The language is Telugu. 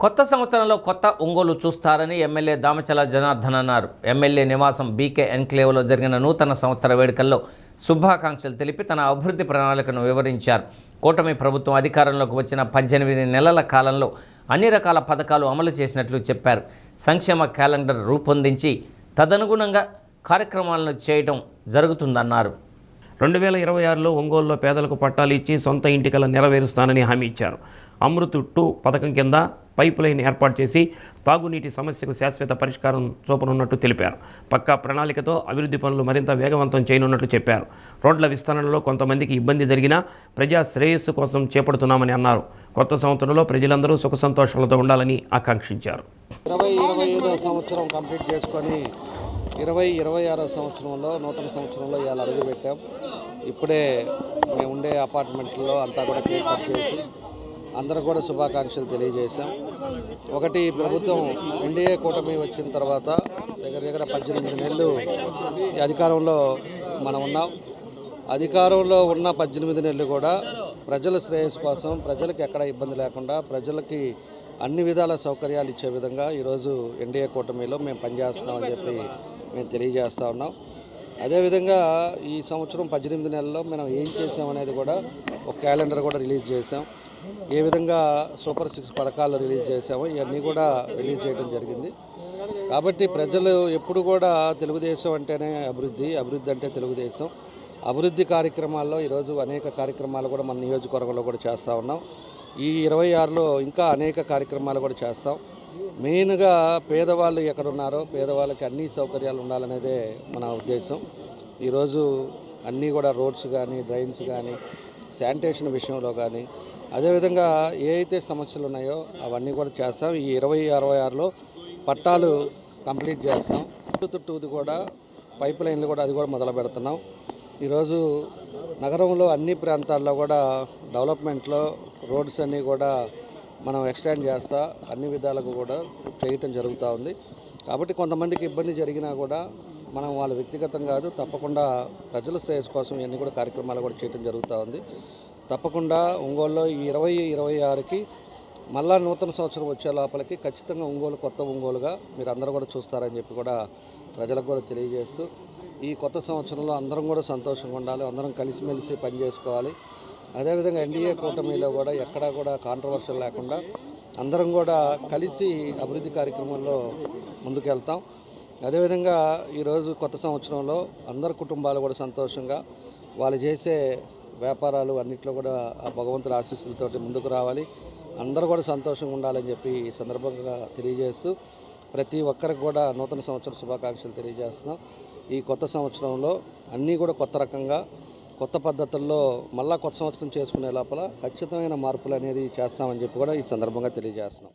కొత్త సంవత్సరంలో కొత్త ఒంగోలు చూస్తారని ఎమ్మెల్యే దామచల జనార్దన్ అన్నారు. ఎమ్మెల్యే నివాసం బీకే ఎన్క్లేవ్లో జరిగిన నూతన సంవత్సర వేడుకల్లో శుభాకాంక్షలు తెలిపి తన అభివృద్ధి ప్రణాళికను వివరించారు. కూటమి ప్రభుత్వం అధికారంలోకి వచ్చిన 18 నెలల కాలంలో అన్ని రకాల పథకాలు అమలు చేసినట్లు చెప్పారు. సంక్షేమ క్యాలెండర్ రూపొందించి తదనుగుణంగా కార్యక్రమాలను చేయడం జరుగుతుందన్నారు. 2026లో ఒంగోలులో పేదలకు పట్టాలు ఇచ్చి సొంత ఇంటికల నెరవేరుస్తానని హామీ ఇచ్చారు. అమృత్ 2 పథకం కింద పైప్ లైన్ ఏర్పాటు చేసి తాగునీటి సమస్యకు శాశ్వత పరిష్కారం చూపనున్నట్టు తెలిపారు. పక్కా ప్రణాళికతో అభివృద్ధి పనులు మరింత వేగవంతం చేయనున్నట్లు చెప్పారు. రోడ్ల విస్తరణలో కొంతమందికి ఇబ్బంది జరిగినా ప్రజా శ్రేయస్సు కోసం చేపడుతున్నామని అన్నారు. కొత్త సంవత్సరంలో ప్రజలందరూ సుఖ సంతోషాలతో ఉండాలని ఆకాంక్షించారు. 2025వ సంవత్సరం కంప్లీట్ చేసుకొని 2026వ సంవత్సరంలో నూతన సంవత్సరంలో ఇవాళ అడుగుపెట్టాం. ఇప్పుడే మేము ఉండే అపార్ట్మెంట్లో అంతా కూడా కేక్ కట్ చేసి అందరూ కూడా శుభాకాంక్షలు తెలియజేశాం. ఒకటి, ప్రభుత్వం ఎన్డీఏ కూటమి వచ్చిన తర్వాత దగ్గర 18 నెలలు ఈ అధికారంలో మనం ఉన్నాం. అధికారంలో ఉన్న 18 నెలలు కూడా ప్రజల శ్రేయస్సు కోసం, ప్రజలకు ఎక్కడ ఇబ్బంది లేకుండా, ప్రజలకి అన్ని విధాల సౌకర్యాలు ఇచ్చే విధంగా ఈరోజు ఎన్డీఏ కూటమిలో మేము పనిచేస్తున్నామని చెప్పి మేము తెలియజేస్తూ ఉన్నాం. అదేవిధంగా ఈ సంవత్సరం 18 నెలల్లో మనం ఏం చేసామనేది కూడా ఒక క్యాలెండర్ కూడా రిలీజ్ చేసాం. ఏ విధంగా సూపర్ 6 పథకాలు రిలీజ్ చేసామో ఇవన్నీ కూడా రిలీజ్ చేయడం జరిగింది. కాబట్టి ప్రజలు ఎప్పుడు కూడా తెలుగుదేశం అంటేనే అభివృద్ధి, అభివృద్ధి అంటే తెలుగుదేశం. అభివృద్ధి కార్యక్రమాల్లో ఈరోజు అనేక కార్యక్రమాలు కూడా మన నియోజకవర్గంలో కూడా చేస్తూ ఉన్నాం. ఈ 26లో ఇంకా అనేక కార్యక్రమాలు కూడా చేస్తాం. మెయిన్గా పేదవాళ్ళు ఎక్కడున్నారో పేదవాళ్ళకి అన్ని సౌకర్యాలు ఉండాలనేదే మన ఉద్దేశం. ఈరోజు అన్నీ కూడా రోడ్స్ కానీ, డ్రైన్స్ కానీ, శానిటేషన్ విషయంలో కానీ, అదేవిధంగా ఏ అయితే సమస్యలు ఉన్నాయో అవన్నీ కూడా చేస్తాం. ఈ 2026లో పట్టాలు కంప్లీట్ చేస్తాం. 2 కూడా పైప్ లైన్లు కూడా అది కూడా మొదలు పెడుతున్నాం. ఈరోజు నగరంలో అన్ని ప్రాంతాల్లో కూడా డెవలప్మెంట్లో రోడ్స్ అన్నీ కూడా మనం ఎక్స్టెండ్ చేస్తా అన్ని విధాలకు కూడా చేయటం జరుగుతూ ఉంది. కాబట్టి కొంతమందికి ఇబ్బంది జరిగినా కూడా మనం వాళ్ళ వ్యక్తిగతం కాదు, తప్పకుండా ప్రజల శ్రేయస్సు కోసం ఇవన్నీ కూడా కార్యక్రమాలు కూడా చేయడం జరుగుతూ ఉంది. తప్పకుండా ఒంగోలులో ఈ 2026కి మళ్ళా నూతన సంవత్సరం వచ్చే లోపలికి ఖచ్చితంగా ఒంగోలు కొత్త ఒంగోలుగా మీరు అందరూ కూడా చూస్తారని చెప్పి కూడా ప్రజలకు కూడా తెలియజేస్తూ, ఈ కొత్త సంవత్సరంలో అందరం కూడా సంతోషంగా ఉండాలి, అందరం కలిసిమెలిసి పనిచేసుకోవాలి. అదేవిధంగా ఎన్డీఏ కూటమిలో కూడా ఎక్కడా కూడా కాంట్రవర్షియల్ లేకుండా అందరం కూడా కలిసి అభివృద్ధి కార్యక్రమంలో ముందుకెళ్తాం. అదేవిధంగా ఈరోజు కొత్త సంవత్సరంలో అందరు కుటుంబాలు కూడా సంతోషంగా వాళ్ళు చేసే వ్యాపారాలు అన్నింటిలో కూడా ఆ భగవంతుడి ఆశీస్సులతోటి ముందుకు రావాలి, అందరూ కూడా సంతోషంగా ఉండాలని చెప్పి ఈ సందర్భంగా తెలియజేస్తూ ప్రతి ఒక్కరికి కూడా నూతన సంవత్సర శుభాకాంక్షలు తెలియజేస్తున్నాం. ఈ కొత్త సంవత్సరంలో అన్నీ కూడా కొత్త రకంగా కొత్త పద్ధతుల్లో మళ్ళా కొత్త సంవత్సరం చేసుకునే లోపల ఖచ్చితమైన మార్పులు అనేది చేస్తామని చెప్పి కూడా ఈ సందర్భంగా తెలియజేస్తున్నాం.